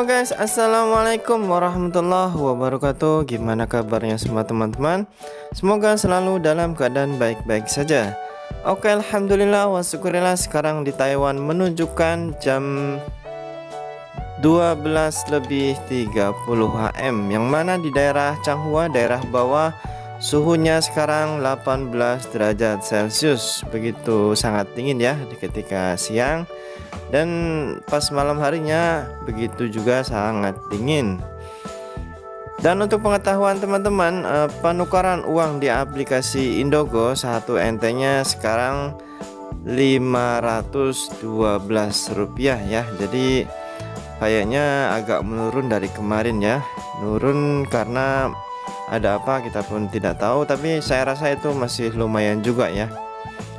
Halo guys, assalamualaikum warahmatullahi wabarakatuh. Gimana kabarnya semua teman-teman? Semoga selalu dalam keadaan baik-baik saja. Oke, alhamdulillah wa syukurillah, sekarang di Taiwan menunjukkan jam 12:30 HM, yang mana di daerah Changhua, daerah bawah, suhunya sekarang 18 derajat Celcius. Begitu sangat dingin ya di ketika siang, dan pas malam harinya begitu juga sangat dingin. Dan untuk pengetahuan teman-teman, penukaran uang di aplikasi Indogo 1 NT-nya sekarang Rp512 ya. Jadi kayaknya agak menurun dari kemarin ya. Menurun karena ada apa kita pun tidak tahu, tapi saya rasa itu masih lumayan juga ya.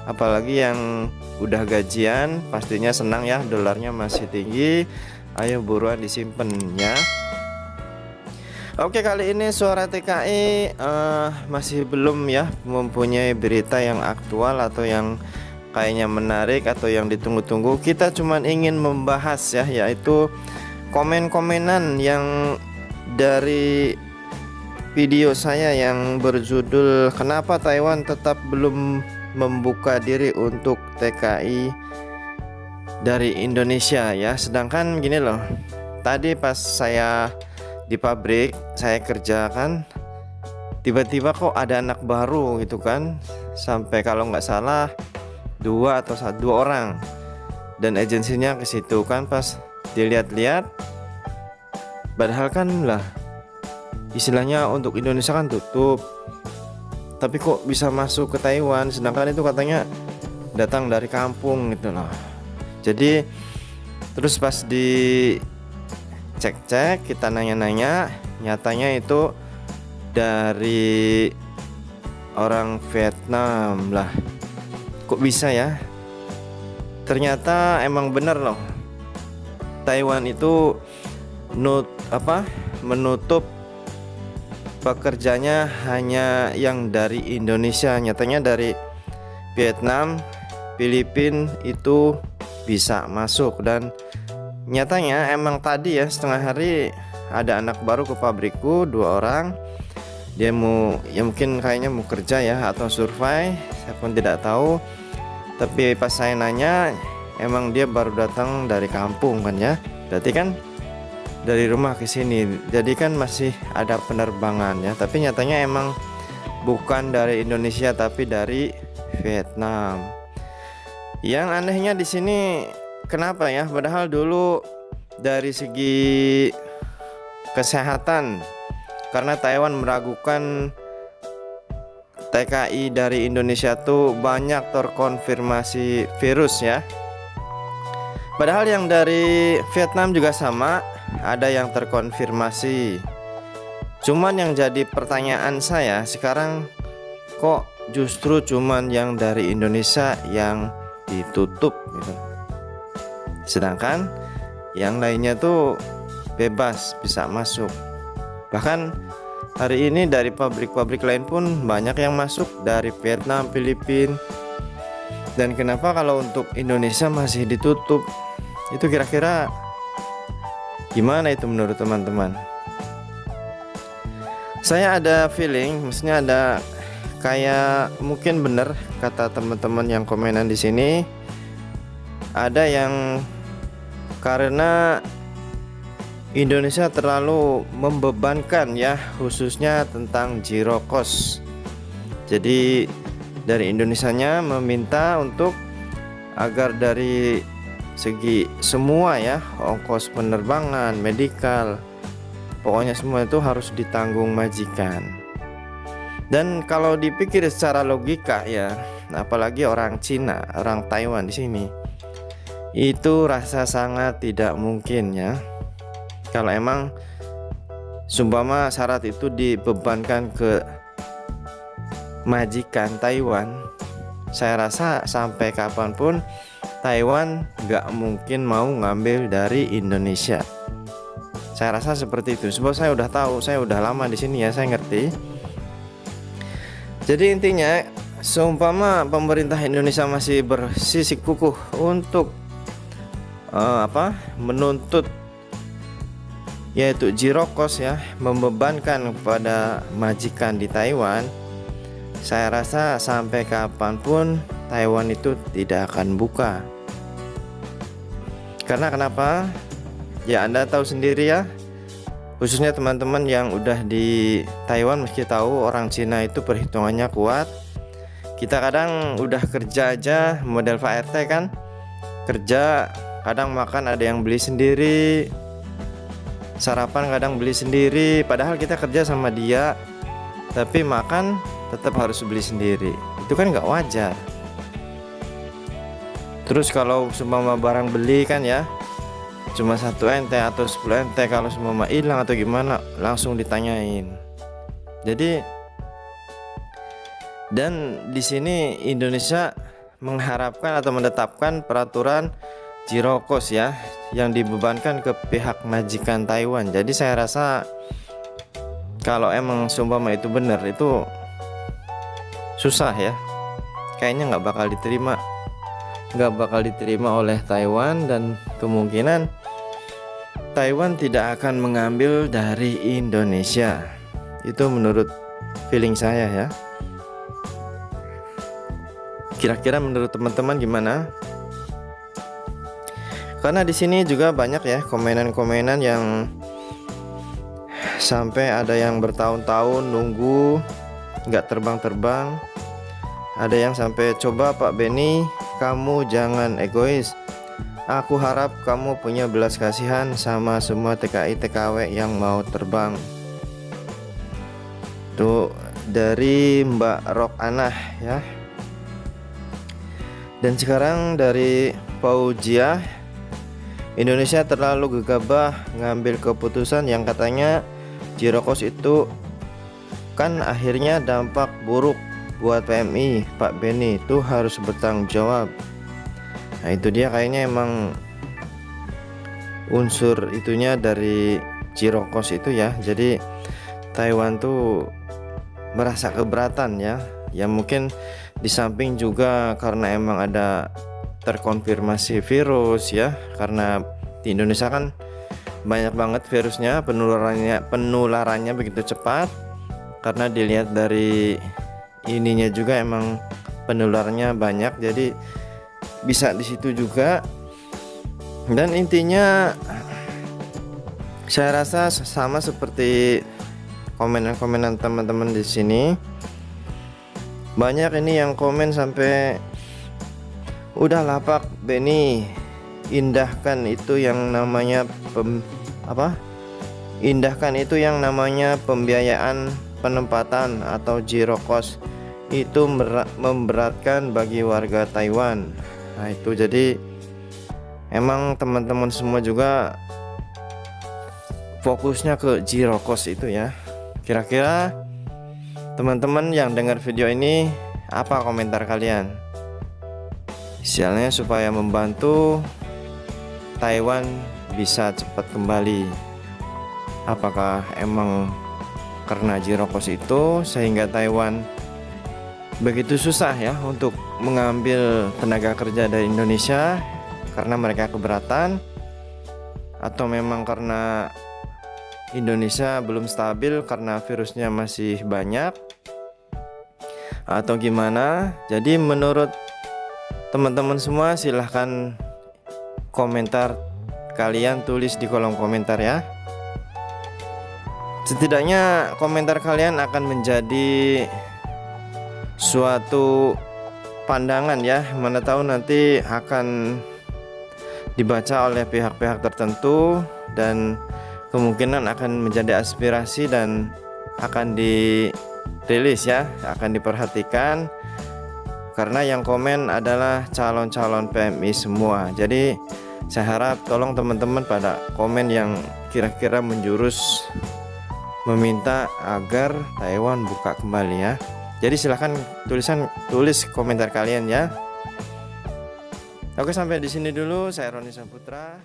Apalagi yang udah gajian pastinya senang ya, dolarnya masih tinggi. Ayo buruan disimpan ya. Oke, kali ini Suara TKI masih belum ya mempunyai berita yang aktual atau yang kayaknya menarik atau yang ditunggu-tunggu. Kita cuman ingin membahas ya, yaitu komen-komenan yang dari video saya yang berjudul "Kenapa Taiwan tetap belum membuka diri untuk TKI dari Indonesia" ya. Sedangkan gini loh, tadi pas saya di pabrik saya kerjakan, tiba-tiba kok ada anak baru gitu kan, sampai kalau nggak salah dua orang, dan agensinya ke situ kan. Pas dilihat-lihat, padahal kan lah istilahnya untuk Indonesia kan tutup, tapi kok bisa masuk ke Taiwan, sedangkan itu katanya datang dari kampung gitu loh. Jadi terus pas di cek-cek, kita nanya-nanya, nyatanya itu dari orang Vietnam lah. Kok bisa ya? Ternyata emang bener loh, Taiwan itu menutup pekerjanya hanya yang dari Indonesia. Nyatanya dari Vietnam, Filipina itu bisa masuk. Dan nyatanya emang tadi ya setengah hari ada anak baru ke pabrikku, 2 orang. Dia mungkin kayaknya mau kerja ya atau survei, saya pun tidak tahu. Tapi pas saya nanya, emang dia baru datang dari kampung kan ya. Berarti kan dari rumah ke sini, jadi kan masih ada penerbangan ya. Tapi nyatanya emang bukan dari Indonesia tapi dari Vietnam. Yang anehnya di sini kenapa ya? Padahal dulu dari segi kesehatan, karena Taiwan meragukan TKI dari Indonesia tuh banyak terkonfirmasi virus ya. Padahal yang dari Vietnam juga sama, ada yang terkonfirmasi. Cuman yang jadi pertanyaan saya sekarang, kok justru cuman yang dari Indonesia yang ditutup gitu, sedangkan yang lainnya tuh bebas bisa masuk. Bahkan hari ini dari pabrik-pabrik lain pun banyak yang masuk dari Vietnam, Filipina. Dan kenapa kalau untuk Indonesia masih ditutup? Itu kira-kira gimana itu menurut teman-teman? Saya ada feeling, maksudnya ada kayak mungkin bener kata teman-teman yang komenan di sini. Ada yang karena Indonesia terlalu membebankan ya, khususnya tentang zero cost. Jadi dari Indonesianya meminta untuk agar dari segi semua ya, ongkos penerbangan, medikal, pokoknya semua itu harus ditanggung majikan. Dan kalau dipikir secara logika ya, apalagi orang Cina, orang Taiwan di sini, itu rasa sangat tidak mungkin ya. Kalau emang sumpama syarat itu dibebankan ke majikan Taiwan, saya rasa sampai kapanpun Taiwan nggak mungkin mau ngambil dari Indonesia. Saya rasa seperti itu. Sebab saya udah tahu, saya udah lama di sini ya, saya ngerti. Jadi intinya, seumpama pemerintah Indonesia masih bersikukuh untuk menuntut yaitu Jirokos ya, membebankan kepada majikan di Taiwan, saya rasa sampai kapanpun Taiwan itu tidak akan buka. Karena kenapa? Ya Anda tahu sendiri ya, khususnya teman-teman yang udah di Taiwan mesti tahu orang Cina itu perhitungannya kuat. Kita kadang udah kerja aja model Pak RT kan, kerja kadang makan ada yang beli sendiri, sarapan kadang beli sendiri, padahal kita kerja sama dia tapi makan tetap harus beli sendiri. Itu kan nggak wajar. Terus kalau semua barang beli kan ya cuma 1 NT atau 10 NT, kalau semua hilang atau gimana langsung ditanyain. Jadi dan di sini Indonesia mengharapkan atau menetapkan peraturan Jirokos ya, yang dibebankan ke pihak majikan Taiwan. Jadi saya rasa kalau emang seumpama itu benar, itu susah ya, kayaknya nggak bakal diterima oleh Taiwan, dan kemungkinan Taiwan tidak akan mengambil dari Indonesia. Itu menurut feeling saya ya. Kira-kira menurut teman-teman gimana? Karena di sini juga banyak ya komenan-komenan yang sampai ada yang bertahun-tahun nunggu nggak terbang-terbang. Ada yang sampai, coba Pak Benny, kamu jangan egois. Aku harap kamu punya belas kasihan sama semua TKI TKW yang mau terbang. Tuh dari Mbak Rok Anah ya. Dan sekarang dari Paujia, Indonesia terlalu gegabah ngambil keputusan yang katanya Jirokos itu kan akhirnya dampak buruk buat PMI. Pak Benny itu harus bertanggung jawab. Nah itu dia, kayaknya emang unsur itunya dari Jirokos itu ya. Jadi Taiwan tuh merasa keberatan ya. Ya mungkin di samping juga karena emang ada terkonfirmasi virus ya, karena di Indonesia kan banyak banget virusnya, penularannya begitu cepat. Karena dilihat dari ininya juga emang penularannya banyak, jadi bisa di situ juga. Dan intinya saya rasa sama seperti komenan-komenan teman-teman di sini. Banyak ini yang komen sampai, udahlah Pak Benny, indahkan itu yang namanya indahkan itu yang namanya pembiayaan penempatan atau Jirokos, itu memberatkan bagi warga Taiwan. Nah itu, jadi emang teman-teman semua juga fokusnya ke Jirokos itu ya. Kira-kira teman-teman yang dengar video ini, apa komentar kalian? Isinya supaya membantu Taiwan bisa cepat kembali. Apakah emang karena Jirokos itu sehingga Taiwan begitu susah ya untuk mengambil tenaga kerja dari Indonesia karena mereka keberatan, atau memang karena Indonesia belum stabil karena virusnya masih banyak, atau gimana? Jadi menurut teman-teman semua silahkan komentar kalian, tulis di kolom komentar ya. Setidaknya komentar kalian akan menjadi suatu pandangan ya, mana tahu nanti akan dibaca oleh pihak-pihak tertentu dan kemungkinan akan menjadi aspirasi dan akan dirilis ya, akan diperhatikan, karena yang komen adalah calon-calon PMI semua. Jadi saya harap tolong teman-teman pada komen yang kira-kira menjurus meminta agar Taiwan buka kembali ya. Jadi silahkan tulis komentar kalian ya. Oke, sampai di sini dulu. Saya Roni Saputra.